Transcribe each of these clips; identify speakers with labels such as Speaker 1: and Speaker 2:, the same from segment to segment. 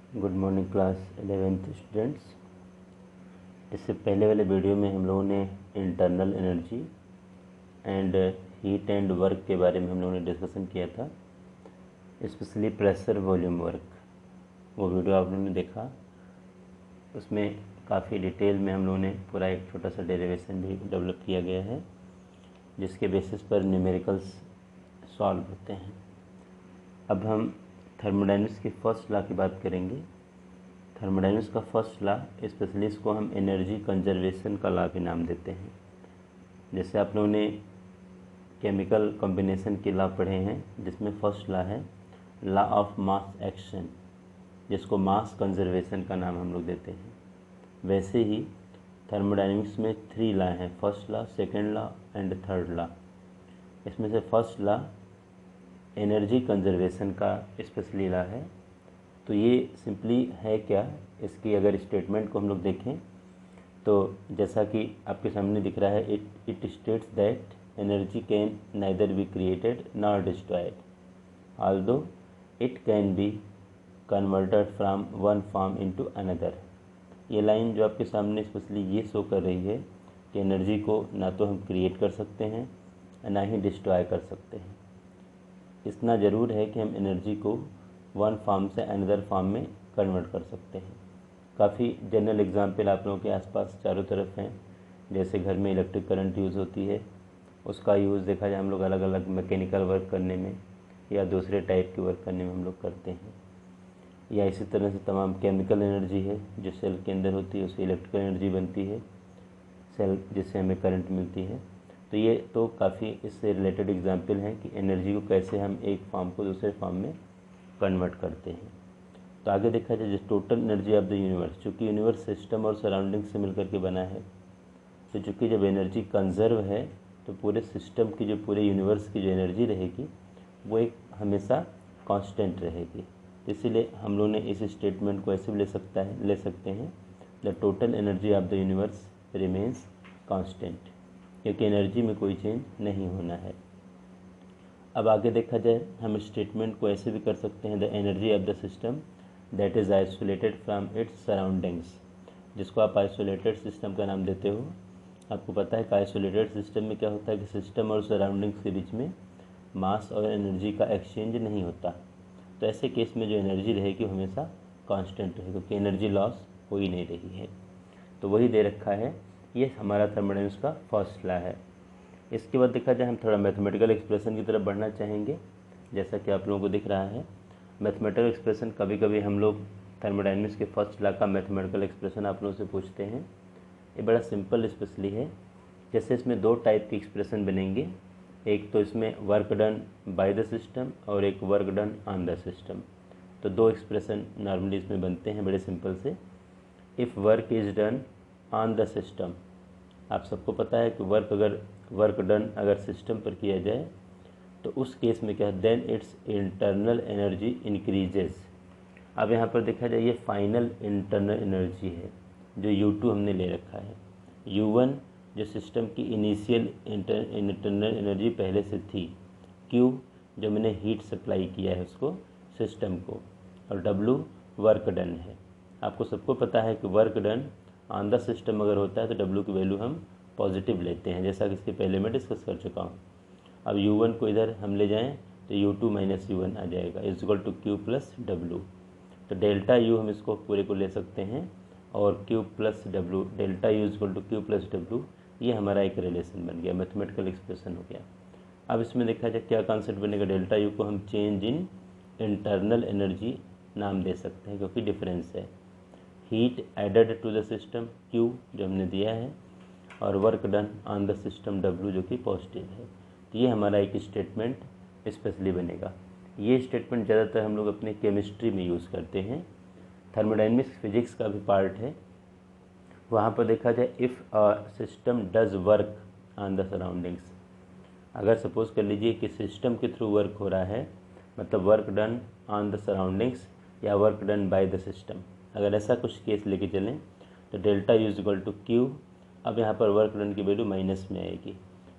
Speaker 1: Good morning class 11th students. इससे पहले वाले वीडियो में हम लोगों ने internal energy and heat and work के बारे में हम लोगों ने डिस्कशन किया था, स्पेशली प्रेशर वॉल्यूम वर्क। वो वीडियो आप लोगों ने देखा, उसमें काफ़ी डिटेल में हम लोगों ने पूरा एक छोटा सा डेरिवेशन भी डेवलप किया गया है, जिसके बेसिस पर न्यूमेरिकल्स सॉल्व होते हैं। अब हम थर्मोडायनेमिक्स की फर्स्ट लॉ की बात करेंगे। थर्मोडायनेमिक्स का फर्स्ट लॉ, स्पेशली इसको हम एनर्जी कंजर्वेशन का लॉ भी नाम देते हैं। जैसे आप लोगों ने केमिकल कॉम्बिनेशन के लॉ पढ़े हैं, जिसमें फर्स्ट लॉ है लॉ ऑफ मास एक्शन, जिसको मास कंजर्वेशन का नाम हम लोग देते हैं। वैसे ही थर्मोडायनेमिक्स में 3 लॉ हैं, first law, second law and third law. इसमें से फर्स्ट लॉ एनर्जी कंजर्वेशन का स्पेशली लॉ है। तो ये सिंपली है क्या, इसकी अगर स्टेटमेंट को हम लोग देखें तो जैसा कि आपके सामने दिख रहा है, it states that energy can neither be created nor destroyed, although it can be converted from one form into another. ये लाइन जो आपके सामने स्पेशली ये शो कर रही है कि एनर्जी को ना तो हम क्रिएट कर सकते हैं ना ही डिस्ट्रॉय कर सकते हैं। इतना ज़रूर है कि हम एनर्जी को वन फॉर्म से अनदर फॉर्म में कन्वर्ट कर सकते हैं। काफ़ी जनरल एग्जांपल आप लोगों के आसपास चारों तरफ हैं। जैसे घर में इलेक्ट्रिक करंट यूज़ होती है, उसका यूज़ देखा जाए हम लोग अलग अलग मैकेनिकल वर्क करने में या दूसरे टाइप के वर्क करने में हम लोग करते हैं। या इसी तरह से तमाम केमिकल एनर्जी है जो सेल के अंदर होती है, उससे इलेक्ट्रिकल एनर्जी बनती है, सेल जिससे हमें करंट मिलती है। तो ये तो काफ़ी इससे रिलेटेड एग्जांपल हैं कि एनर्जी को कैसे हम एक फॉर्म को दूसरे फॉर्म में कन्वर्ट करते हैं। तो आगे देखा जाए, जो total energy of the universe, चूँकि यूनिवर्स सिस्टम और सराउंडिंग से मिलकर के बना है, तो चूँकि जब एनर्जी कंजर्व है तो पूरे सिस्टम की, जो पूरे यूनिवर्स की जो एनर्जी रहेगी वो एक हमेशा कांस्टेंट रहेगी। इसीलिए हम लोग ने इस स्टेटमेंट को ऐसे भी ले सकते हैं, the total energy of the universe remains constant, क्योंकि एनर्जी में कोई चेंज नहीं होना है। अब आगे देखा जाए, हम स्टेटमेंट को ऐसे भी कर सकते हैं, the energy of the system that is isolated from its surroundings, जिसको आप आइसोलेटेड सिस्टम का नाम देते हो। आपको पता है कि आइसोलेटेड सिस्टम में क्या होता है कि सिस्टम और सराउंडिंग्स के बीच में मास और एनर्जी का एक्सचेंज नहीं होता। तो ऐसे केस में जो एनर्जी रहेगी वो हमेशा कांस्टेंट रहेगी, क्योंकि एनर्जी लॉस हो ही नहीं रही है। तो वही दे रखा है, ये हमारा थर्मोडायनेमिक्स का फर्स्ट लॉ है। इसके बाद देखा जाए, हम थोड़ा मैथमेटिकल एक्सप्रेशन की तरफ बढ़ना चाहेंगे। जैसा कि आप लोगों को दिख रहा है, मैथमेटिकल एक्सप्रेशन कभी कभी हम लोग थर्मोडायनेमिक्स के फर्स्ट लॉ का मैथमेटिकल एक्सप्रेशन आप लोगों से पूछते हैं। ये बड़ा सिंपल स्पेशली है। जैसे इसमें 2 टाइप की एक्सप्रेशन बनेंगे, एक तो इसमें work done by the system और एक work done on the system. तो 2 एक्सप्रेशन नॉर्मली इसमें बनते हैं बड़े सिंपल से। If work is done on the system, आप सबको पता है कि वर्क डन अगर सिस्टम पर किया जाए तो उस केस में क्या है, then its internal energy increases. अब यहाँ पर देखा जाए, ये फाइनल इंटरनल एनर्जी है जो U2 हमने ले रखा है। U1 जो सिस्टम की इनिशियल इंटरनल एनर्जी पहले से थी, Q जो मैंने हीट सप्लाई किया है उसको सिस्टम को, और W वर्क डन है। आपको सबको पता है कि work done on the system अगर होता है तो W की वैल्यू हम पॉजिटिव लेते हैं, जैसा कि इसके पहले मैं डिस्कस कर चुका हूँ। अब U1 को इधर हम ले जाएं तो U2 माइनस U1 आ जाएगा, is equal to Q plus W। तो डेल्टा U हम इसको पूरे को ले सकते हैं, और Q plus W, delta U is equal to Q plus W, ये हमारा एक रिलेशन बन गया, मैथमेटिकल एक्सप्रेशन हो गया। अब इसमें देखा जाए क्या कॉन्सेप्ट बनेगा, डेल्टा U को हम चेंज इन इंटरनल एनर्जी नाम दे सकते हैं, क्योंकि डिफरेंस है। Heat added to the system Q जो हमने दिया है, और work done on the system W जो कि पॉजिटिव है। तो ये हमारा एक स्टेटमेंट स्पेशली बनेगा। ये स्टेटमेंट ज़्यादातर हम लोग अपने केमिस्ट्री में यूज़ करते हैं। थर्मोडायनेमिक्स फिजिक्स का भी पार्ट है, वहाँ पर देखा जाए, if a system does work on the surroundings, अगर सपोज़ कर लीजिए कि सिस्टम के थ्रू वर्क हो रहा है, मतलब work done on the surroundings या work done by the system, अगर ऐसा कुछ केस लेके चलें तो delta U is equal to Q। अब यहाँ पर वर्क डन की वैल्यू माइनस में आएगी,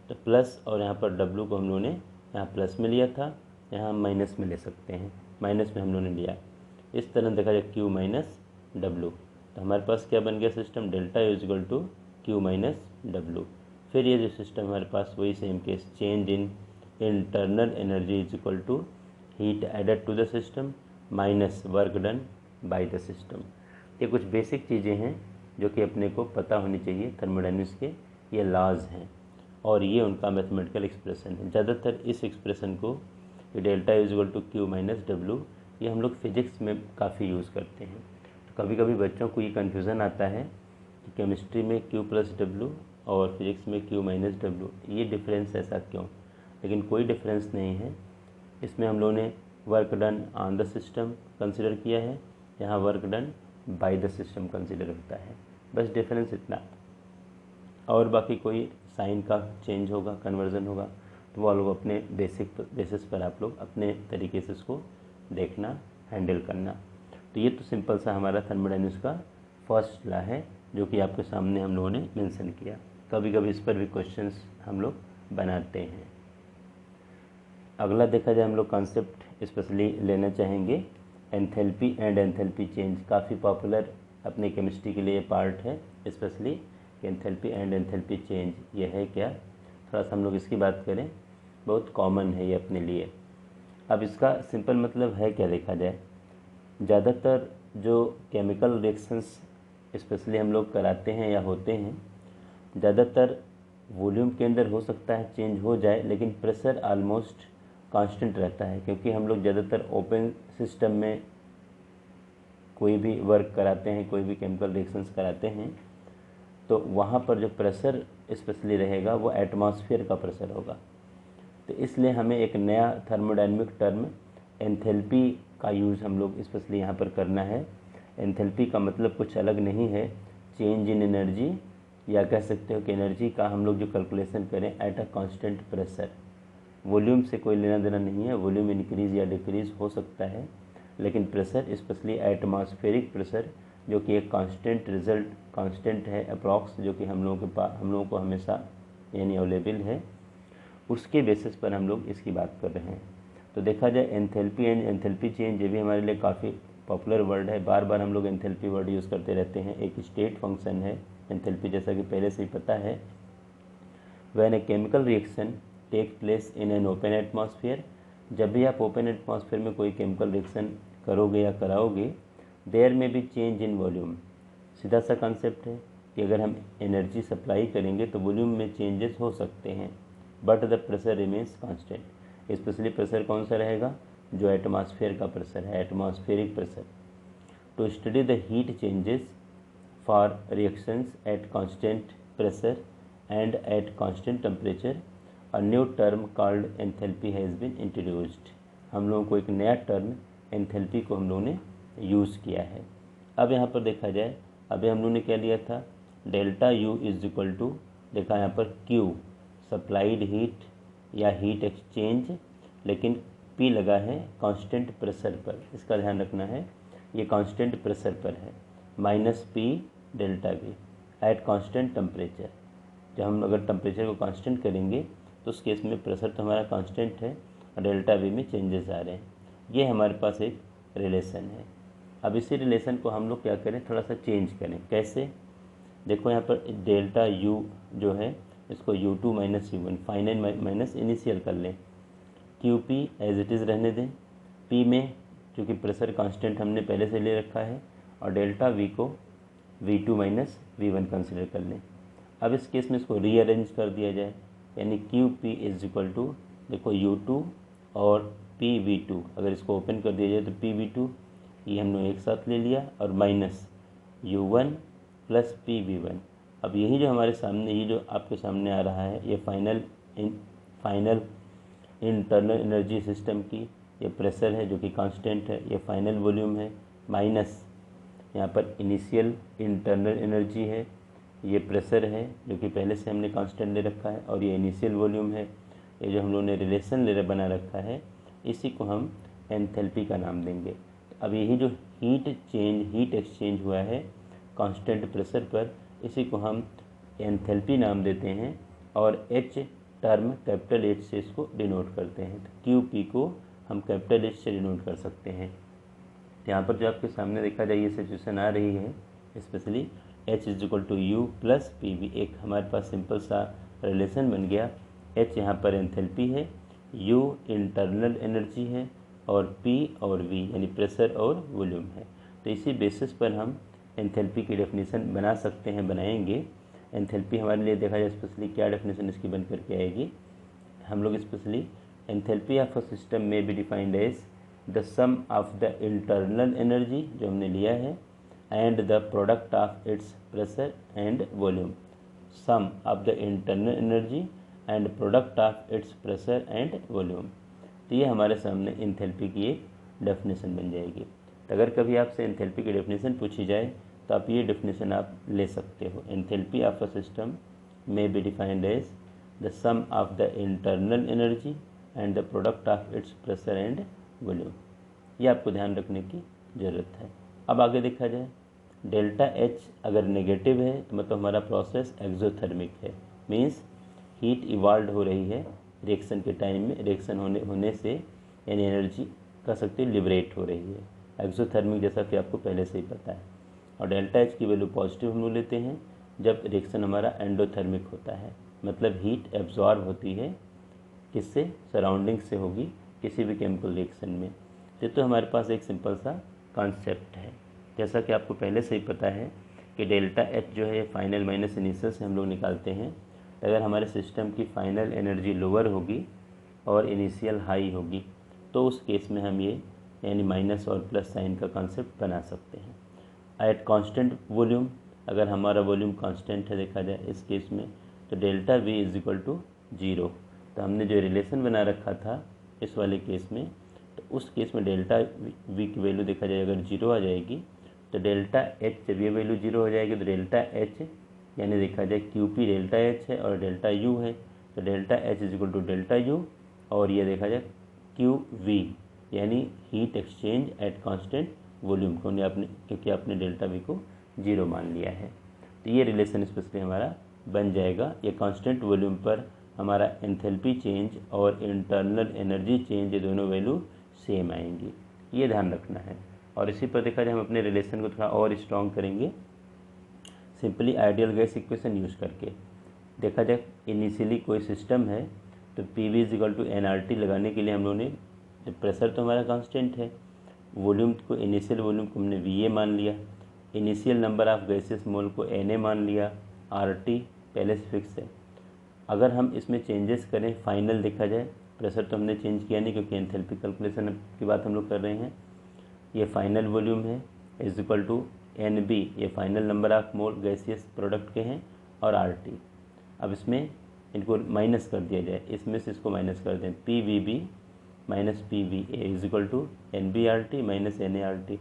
Speaker 1: तो प्लस, और यहाँ पर W को हम लोगों ने यहाँ प्लस में लिया था, यहाँ हम माइनस में ले सकते हैं, माइनस में हम लोगों ने लिया। इस तरह देखा जाए Q माइनस डब्लू। तो हमारे पास क्या बन गया system, delta U is equal to Q minus W. फिर ये जो सिस्टम हमारे पास वही same case, change in internal energy is equal to heat added to the system minus work done by the system. ये कुछ बेसिक चीज़ें हैं जो कि अपने को पता होनी चाहिए थर्मोडायनेमिक्स के, ये लॉज हैं और ये उनका मैथमेटिकल एक्सप्रेशन है। ज़्यादातर इस एक्सप्रेशन को, ये delta is equal to Q minus W, ये हम लोग फिजिक्स में काफ़ी यूज़ करते हैं। तो कभी कभी बच्चों को ये कन्फ्यूज़न आता है कि केमिस्ट्री में Q प्लस डब्लू और फिजिक्स में Q माइनस डब्लू, ये डिफरेंस ऐसा क्यों। लेकिन कोई डिफरेंस नहीं है। इसमें हम लोगों ने work done on the system consider किया है, यहाँ work done by the system consider होता है, बस डिफरेंस इतना। और बाकी कोई साइन का चेंज होगा, कन्वर्जन होगा, तो वो लोग अपने बेसिस पर आप लोग अपने तरीके से इसको देखना, हैंडल करना। तो ये तो सिंपल सा हमारा थर्मोडायनेमिक्स का फर्स्ट लॉ है जो कि आपके सामने हम लोगों ने मेंशन किया। कभी कभी इस पर भी क्वेश्चंस हम लोग बनाते हैं। अगला देखा जाए हम लोग कॉन्सेप्ट स्पेशली लेना चाहेंगे, एंथैल्पी एंड एंथैल्पी चेंज। काफ़ी पॉपुलर अपने केमिस्ट्री के लिए पार्ट है, specially enthalpy and enthalpy change. ये है क्या, थोड़ा सा हम लोग इसकी बात करें, बहुत कॉमन है ये अपने लिए। अब इसका सिंपल मतलब है क्या, देखा जाए ज़्यादातर जो केमिकल रिएक्शंस स्पेशली हम लोग कराते हैं या होते हैं, ज़्यादातर वॉल्यूम के अंदर हो सकता है चेंज हो जाए, लेकिन प्रेशर ऑलमोस्ट कांस्टेंट रहता है। क्योंकि हम लोग ज़्यादातर ओपन सिस्टम में कोई भी वर्क कराते हैं, कोई भी केमिकल रिएक्शंस कराते हैं, तो वहाँ पर जो प्रेशर स्पेशली रहेगा वो एटमॉस्फेयर का प्रेशर होगा। तो इसलिए हमें एक नया थर्मोडायनेमिक टर्म एंथैल्पी का यूज़ हम लोग स्पेशली यहाँ पर करना है। एंथैल्पी का मतलब कुछ अलग नहीं है, चेंज इन एनर्जी, या कह सकते हो कि एनर्जी का हम लोग जो कैलकुलेशन करें at a constant pressure. Volume से कोई लेना देना नहीं है, वॉल्यूम इंक्रीज़ या डिक्रीज़ हो सकता है, लेकिन प्रेशर स्पेशली एटमॉस्फेरिक प्रेशर जो कि एक कांस्टेंट रिजल्ट कांस्टेंट है अप्रॉक्स, जो कि हम लोगों को हमेशा यानी अवेलेबल है, उसके बेसिस पर हम लोग इसकी बात कर रहे हैं। तो देखा जाए एंथैल्पी एंड एंथैल्पी चेंज, ये भी हमारे लिए काफ़ी पॉपुलर वर्ड है, बार बार हम लोग एंथैल्पी वर्ड यूज़ करते रहते हैं। एक स्टेट फंक्शन है एंथैल्पी, जैसा कि पहले से ही पता है। When a chemical reaction take place in an open atmosphere, जब भी आप ओपन एटमॉस्फेयर में कोई केमिकल रिएक्शन करोगे या कराओगे, देयर में भी चेंज इन वॉल्यूम। सीधा सा कॉन्सेप्ट है कि अगर हम एनर्जी सप्लाई करेंगे तो वॉल्यूम में चेंजेस हो सकते हैं, but the pressure remains constant. Specially pressure कौन सा रहेगा, जो एटमॉस्फेयर का प्रेशर है, atmospheric pressure. To study the heat changes for reactions at constant pressure and at constant temperature, a new term called enthalpy has been introduced. हम लोगों को एक नया टर्म एंथैल्पी को हम लोगों ने यूज़ किया है। अब यहाँ पर देखा जाए, अभी हम लोगों ने क्या लिया था, delta U is equal to, देखा यहाँ पर क्यू सप्लाइड हीट या हीट एक्सचेंज, लेकिन पी लगा है कांस्टेंट प्रेशर पर, इसका ध्यान रखना है, ये कांस्टेंट प्रेशर पर है, minus P delta we eight constant temperature. जब हम अगर टेम्परेचर को कांस्टेंट करेंगे तो उस केस में प्रेशर तो हमारा कांस्टेंट है और डेल्टा वी में चेंजेस आ रहे हैं। ये हमारे पास एक रिलेशन है। अब इसी रिलेशन को हम लोग क्या करें, थोड़ा सा चेंज करें। कैसे, देखो यहाँ पर डेल्टा यू जो है इसको U2 minus U1 final minus initial कर लें, QP एज इट इज़ रहने दें, P में चूँकि प्रेशर कांस्टेंट हमने पहले से ले रखा है, और डेल्टा V को V2 माइनस V1 कंसिडर कर लें। अब इस केस में इसको रीअरेंज कर दिया जाए, यानी QP इज इक्वल टू, देखो U2 और PV2, अगर इसको ओपन कर दिया जाए तो PV2 ये हम लोग एक साथ ले लिया, और माइनस U1 प्लस PV1। अब यही जो हमारे सामने, ये जो आपके सामने आ रहा है, ये फाइनल इंटरनल एनर्जी सिस्टम की ये प्रेशर है जो कि कांस्टेंट है, ये फाइनल वॉल्यूम है, माइनस यहाँ पर इनिशियल इंटरनल एनर्जी है, ये प्रेशर है जो कि पहले से हमने कांस्टेंट ले रखा है, और ये इनिशियल वॉल्यूम है, ये जो हम लोगों ने रिलेशन बना रखा है, इसी को हम एंथैल्पी का नाम देंगे। अब यही जो हीट एक्सचेंज हुआ है कांस्टेंट प्रेशर पर, इसी को हम एंथैल्पी नाम देते हैं, और H टर्म कैपिटल H से इसको डिनोट करते हैं। तो QP को हम कैपिटल H से डिनोट कर सकते हैं, यहाँ पर जो आपके सामने देखा जाए ये सिचुएशन आ रही है, specially H is equal to U plus P V. एक हमारे पास सिंपल सा रिलेशन बन गया। H यहाँ पर एंथैल्पी है, U इंटरनल एनर्जी है, और P और V यानी प्रेशर और वॉल्यूम है। तो इसी बेसिस पर हम एंथैल्पी की डेफिनेशन बना सकते हैं, बनाएंगे। एंथैल्पी हमारे लिए देखा जाए स्पेशली क्या डेफिनेशन इसकी बन करके आएगी। हम लोग specially enthalpy of a system में be defined as the sum of the internal energy जो हमने लिया है and the product of its pressure and volume. Sum of the internal energy and product of its pressure and volume. तो ये हमारे सामने enthalpy की एक डेफिनेशन बन जाएगी। तो अगर कभी आपसे एंथैल्पी की डेफिनेशन पूछी जाए तो आप ये डेफिनेशन आप ले सकते हो। एंथैल्पी ऑफ अ सिस्टम में be defined as the sum of the internal energy and the product of its pressure and volume. ये आपको ध्यान रखने की ज़रूरत है। अब आगे देखा जाए, डेल्टा एच अगर नेगेटिव है तो मतलब हमारा प्रोसेस एक्सोथर्मिक है, मीन्स हीट इवॉल्व हो रही है रिएक्शन के टाइम में, रिएक्शन होने से यानी एनर्जी कह सकते हैं लिबरेट हो रही है, एक्सोथर्मिक, जैसा कि आपको पहले से ही पता है। और डेल्टा एच की वैल्यू पॉजिटिव हम लोग लेते हैं जब रिएक्शन हमारा एंडोथर्मिक होता है, मतलब हीट एब्जॉर्ब होती है किससे, सराउंडिंग से होगी किसी भी केमिकल रिएक्शन में। तो हमारे पास एक सिंपल सा कॉन्सेप्ट है, जैसा कि आपको पहले से ही पता है कि डेल्टा एच जो है फाइनल माइनस इनिशियल से हम लोग निकालते हैं। अगर हमारे सिस्टम की फाइनल एनर्जी लोअर होगी और इनिशियल हाई होगी तो उस केस में हम ये यानी माइनस और प्लस साइन का कॉन्सेप्ट बना सकते हैं। एट कांस्टेंट वॉल्यूम, अगर हमारा वॉल्यूम कांस्टेंट है देखा जाए इस केस में, तो delta V is equal to 0। तो हमने जो रिलेशन बना रखा था इस वाले केस में, तो उस केस में डेल्टा वी की वैल्यू देखा जाए अगर 0 आ जाएगी तो डेल्टा एच, जब ये वैल्यू 0 हो जाएगी तो डेल्टा एच यानी देखा जाए क्यू पी डेल्टा एच है और डेल्टा यू है, तो delta H is equal to delta U, और ये देखा जाए क्यू वी यानी heat exchange at constant volume को क्योंकि आपने डेल्टा वी को 0 मान लिया है। तो ये रिलेशन स्पेशली हमारा बन जाएगा। ये कांस्टेंट वॉल्यूम पर हमारा एंथैल्पी चेंज और इंटरनल एनर्जी चेंज ये दोनों वैल्यू सेम आएंगी, ये ध्यान रखना है। और इसी पर देखा जाए हम अपने रिलेशन को थोड़ा और स्ट्रॉन्ग करेंगे simply ideal gas equation use करके। देखा जाए इनिशियली कोई सिस्टम है तो P V is equal to N R T लगाने के लिए हम लोगों ने, प्रेशर तो हमारा कांस्टेंट है, वॉल्यूम को इनिशियल वॉल्यूम को हमने वी ए मान लिया, इनिशियल नंबर ऑफ गैसेस मोल को एन ए मान लिया, आर टी पहले से फिक्स है। अगर हम इसमें चेंजेस करें फाइनल देखा जाए, प्रेशर तो हमने चेंज किया नहीं क्योंकि एंथैल्पी कैलकुलेशन की बात हम लोग कर रहे हैं। ये फाइनल वॉल्यूम है is equal to N B, ये final number of mole gaseous product के हैं, और आर टी। अब इसमें इनको माइनस कर दिया जाए, इसमें से इसको माइनस कर दें, P V B minus P V A is equal to N B R T minus N A R T.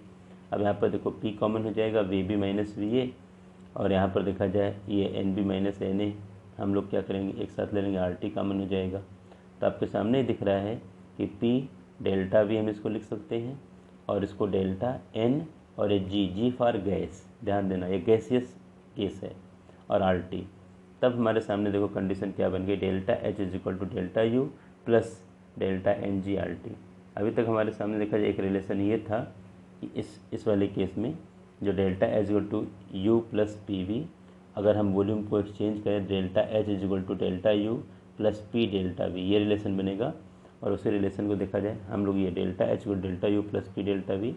Speaker 1: अब यहाँ पर देखो पी कॉमन हो जाएगा, V B minus V A, और यहाँ पर देखा जाए ये N B minus N A हम लोग क्या करेंगे एक साथ ले लेंगे, आर टी कॉमन हो जाएगा। तो आपके सामने ही दिख रहा है कि पी डेल्टा वी हम इसको लिख सकते हैं, और इसको डेल्टा एन, और ये जी, जी फॉर गैस, ध्यान देना ये गैसियस केस है, और आर टी। तब हमारे सामने देखो कंडीशन क्या बन गई, delta H is equal to delta U plus delta N G R T. अभी तक हमारे सामने देखा जाए एक रिलेशन ये था कि इस वाले केस में जो delta H equal to U plus P V, अगर हम वॉल्यूम को एक्सचेंज करें delta H is equal to delta U plus P delta V, ये रिलेशन बनेगा। और उसी रिलेशन को देखा जाए हम लोग ये delta H equal delta U plus P delta we,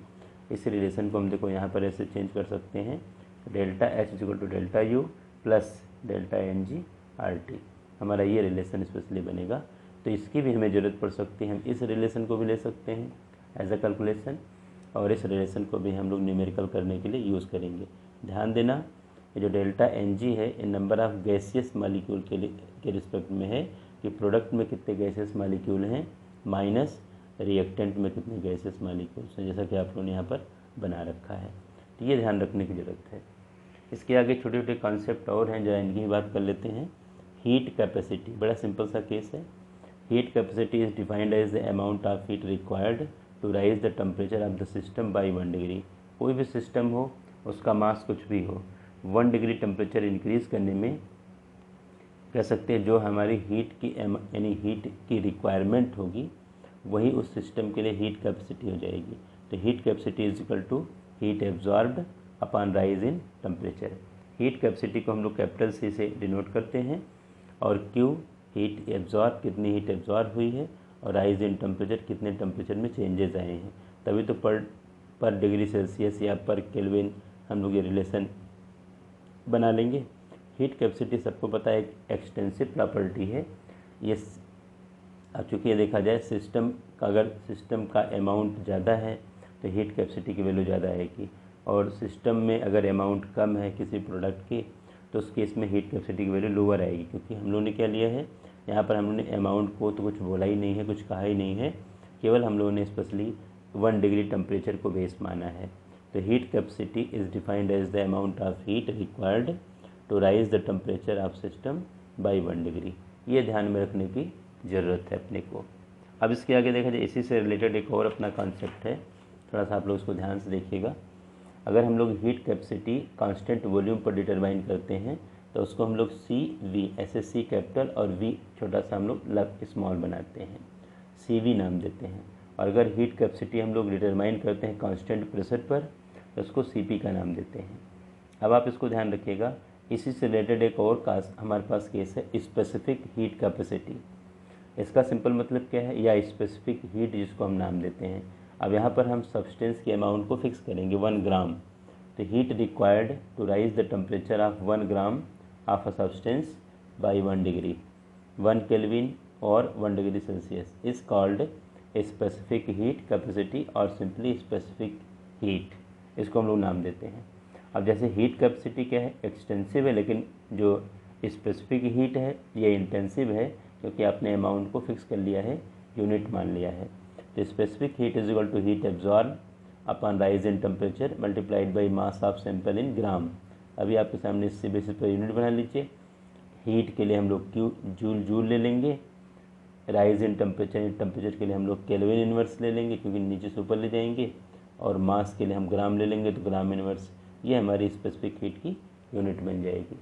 Speaker 1: इस रिलेशन को हम देखो यहाँ पर ऐसे चेंज कर सकते हैं, delta H is equal to delta U plus delta N G R T, हमारा ये रिलेशन स्पेशली बनेगा। तो इसकी भी हमें ज़रूरत पड़ सकती है, हम इस रिलेशन को भी ले सकते हैं एज अ कैलकुलेशन, और इस रिलेशन को भी हम लोग न्यूमेरिकल करने के लिए यूज़ करेंगे। ध्यान देना ये जो डेल्टा एन जी है इन नंबर ऑफ गैसियस मालिक्यूल के रिस्पेक्ट में है कि प्रोडक्ट में कितने गैसियस मालिक्यूल हैं माइनस रिएक्टेंट में कितने गैसियस मालिक्यूल्स हैं, जैसा कि आप लोगों ने यहाँ पर बना रखा है। तो ये ध्यान रखने की ज़रूरत है। इसके आगे छोटे छोटे कॉन्सेप्ट और हैं जो इनकी बात कर लेते हैं। हीट कैपेसिटी, बड़ा सिंपल सा केस है। Heat capacity is defined as the amount of heat required to raise the temperature of the system by 1 degree. कोई भी सिस्टम हो उसका मास कुछ भी हो, 1 डिग्री टेम्परेचर इंक्रीज़ करने में कह सकते हैं जो हमारी हीट की यानी हीट की रिक्वायरमेंट होगी वही उस सिस्टम के लिए हीट कैपेसिटी हो जाएगी। तो heat capacity is equal to heat absorbed upon rise in temperature. Heat capacity को हम लोग कैपिटल सी से डिनोट करते हैं और क्यू हीट एब्जॉर्ब, कितनी हीट एब्जॉर्ब हुई है, और राइज इन टेम्परेचर, कितने टेम्परेचर में चेंजेस आए हैं। तभी तो पर डिग्री सेल्सियस या पर केल्विन हम लोग ये रिलेशन बना लेंगे। हीट कैपेसिटी सबको पता है एक एक्सटेंसिव प्रॉपर्टी है। ये अब चूँकि ये देखा जाए सिस्टम का, अगर सिस्टम का अमाउंट ज़्यादा है तो हीट कैपेसिटी की वैल्यू ज़्यादा आएगी, और सिस्टम में अगर अमाउंट कम है किसी प्रोडक्ट की तो उस केस में हीट कैपेसिटी की वैल्यू लोअर आएगी। क्योंकि हम लोगों ने क्या लिया है यहाँ पर, हम लोगों ने अमाउंट को तो कुछ बोला ही नहीं है, कुछ कहा ही नहीं है, केवल हम लोगों ने स्पेशली 1 डिग्री टेम्परेचर को बेस माना है। तो heat capacity is defined as the amount of heat required to raise the temperature of system by 1 degree. ये ध्यान में रखने की ज़रूरत है अपने को। अब इसके आगे देखा जाए, इसी से रिलेटेड एक और अपना कॉन्सेप्ट है, थोड़ा सा आप लोग इसको ध्यान से देखिएगा। अगर हम लोग हीट कैपेसिटी कांस्टेंट वॉल्यूम पर डिटरमाइन करते हैं तो उसको हम लोग सी वी, ऐसे सी कैपिटल और वी छोटा सा हम लोग स्मॉल बनाते हैं, सी वी नाम देते हैं। और अगर हीट कैपेसिटी हम लोग डिटरमाइन करते हैं कांस्टेंट प्रेशर पर तो उसको सी पी का नाम देते हैं। अब आप इसको ध्यान रखिएगा। इसी से रिलेटेड एक और हमारे पास केस है, स्पेसिफिक हीट कैपेसिटी। इसका सिंपल मतलब क्या है, या स्पेसिफिक हीट जिसको हम नाम देते हैं। अब यहाँ पर हम सब्सटेंस के अमाउंट को फिक्स करेंगे 1 ग्राम। तो heat required to raise the temperature of 1 gram of a substance by 1 degree, 1 kelvin और 1 degree Celsius is called specific heat capacity और सिंपली स्पेसिफिक हीट, इसको हम लोग नाम देते हैं। अब जैसे हीट कैपेसिटी क्या है, एक्सटेंसिव है, लेकिन जो स्पेसिफिक हीट है ये इंटेंसिव है, क्योंकि आपने अमाउंट को फिक्स कर लिया है, यूनिट मान लिया है। तो specific heat is equal to heat absorb upon rise in temperature multiplied by mass of sample in gram. अभी आपके सामने इससे बेसिस पर यूनिट बना लीजिए। हीट के लिए हम लोग जूल ले लेंगे, राइज इन टेम्परेचर के लिए हम लोग केल्विन इन्वर्स ले लेंगे क्योंकि नीचे से ऊपर ले जाएंगे, और मास के लिए हम ग्राम ले लेंगे तो ग्राम इन्वर्स। ये हमारी स्पेसिफिक हीट की यूनिट बन जाएगी।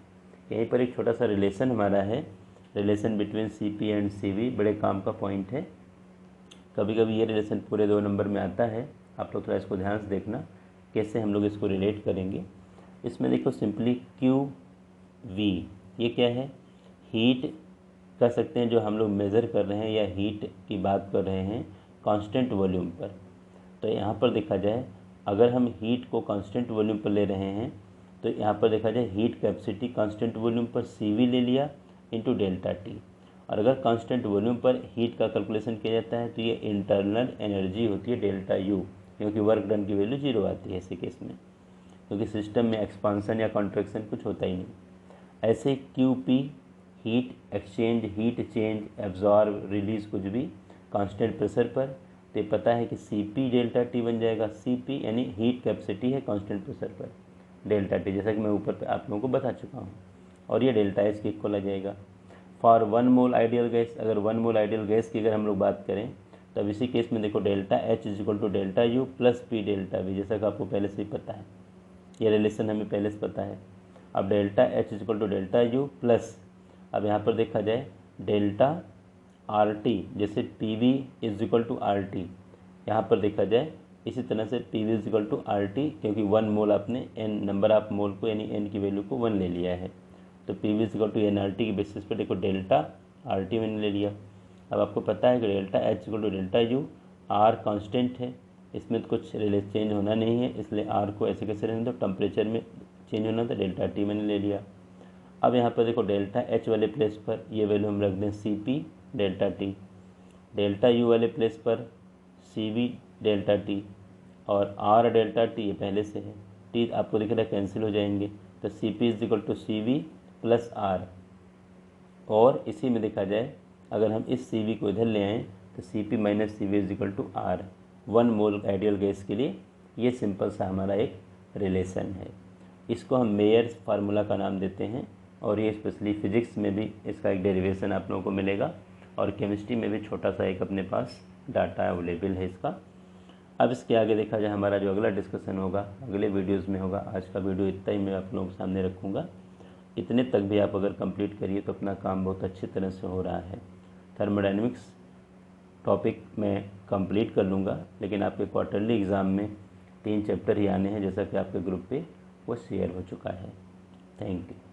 Speaker 1: यहीं पर एक छोटा सा रिलेशन हमारा है, relation between C P and C V, बड़े काम का पॉइंट है। कभी कभी ये रिलेशन पूरे 2 नंबर में आता है, आप लोग थोड़ा इसको ध्यान से देखना कैसे हम लोग इसको रिलेट करेंगे। इसमें देखो सिंपली क्यू वी, ये क्या है, हीट कह सकते हैं जो हम लोग मेज़र कर रहे हैं या हीट की बात कर रहे हैं कांस्टेंट वॉल्यूम पर। तो यहाँ पर देखा जाए अगर हम हीट को कांस्टेंट वॉल्यूम पर ले रहे हैं तो यहाँ पर देखा जाए हीट कैपेसिटी कांस्टेंट वॉल्यूम पर सी वी ले लिया इंटू डेल्टा टी। और अगर कांस्टेंट वॉल्यूम पर हीट का कैलकुलेशन किया जाता है तो ये इंटरनल एनर्जी होती है डेल्टा यू, क्योंकि वर्क डन की वैल्यू 0 आती है ऐसे केस में, क्योंकि सिस्टम में एक्सपांसन या कॉन्ट्रैक्शन कुछ होता ही नहीं। ऐसे Q P heat exchange, heat change, absorb, release कुछ भी कांस्टेंट प्रेशर पर, तो पता है कि सी पी डेल्टा टी बन जाएगा। सी पी यानी हीट कैपेसिटी है कांस्टेंट प्रेशर पर, डेल्टा टी जैसा कि मैं ऊपर पे आप लोगों को बता चुका हूँ, और ये डेल्टा एच के इक्वल आ जाएगा। फॉर 1 मोल आइडियल गैस, अगर 1 मोल आइडियल गैस की अगर हम लोग बात करें तब इसी केस में देखो delta H is equal to delta U plus P delta V, जैसा कि आपको पहले से ही पता है, ये रिलेशन हमें पहले से पता है। अब delta H is equal to delta U plus, अब यहाँ पर देखा जाए डेल्टा आर टी, जैसे P V is equal to R T, यहाँ पर देखा जाए इसी तरह से P V is equal to R T, क्योंकि 1 मोल आपने एन नंबर ऑफ मोल को यानी एन की वैल्यू को 1 ले लिया है, तो P V is equal to N R T के बेसिस पे देखो डेल्टा आर टी मैंने ले लिया। अब आपको पता है कि delta H equal to delta U, R constant है, इसमें तो कुछ रिलेशन चेंज होना नहीं है, इसलिए आर को ऐसे कैसे रहने दो, टेम्परेचर में चेंज होना था, डेल्टा टी मैंने ले लिया। अब यहाँ पर देखो डेल्टा एच वाले प्लेस पर ये वैल्यू हम रख दें C P delta T, delta U वाले प्लेस पर सी वी डेल्टा टी, और आर डेल्टा टी ये पहले से है, टी आपको दिख रहा है कैंसिल हो जाएंगे, तो C P is equal to C V plus R. और इसी में देखा जाए अगर हम इस सी वी को इधर ले आएँ तो C P minus C V is equal to R, 1 mole ideal gas के लिए ये सिंपल सा हमारा एक रिलेशन है। इसको हम मेयर्स फार्मूला का नाम देते हैं, और ये स्पेशली फिजिक्स में भी इसका एक डेरिवेशन आप लोगों को मिलेगा, और केमिस्ट्री में भी छोटा सा एक अपने पास डाटा अवेलेबल है इसका। अब इसके आगे देखा जाए हमारा जो अगला डिस्कशन होगा अगले वीडियोज़ में होगा। आज का वीडियो इतना ही मैं आप लोगों के सामने रखूँगा, इतने तक भी आप अगर कंप्लीट करिए तो अपना काम बहुत अच्छी तरह से हो रहा है। थर्मोडायनेमिक्स टॉपिक मैं कंप्लीट कर लूँगा, लेकिन आपके क्वार्टरली एग्ज़ाम में 3 चैप्टर ही आने हैं, जैसा कि आपके ग्रुप पे वो शेयर हो चुका है। Thank you.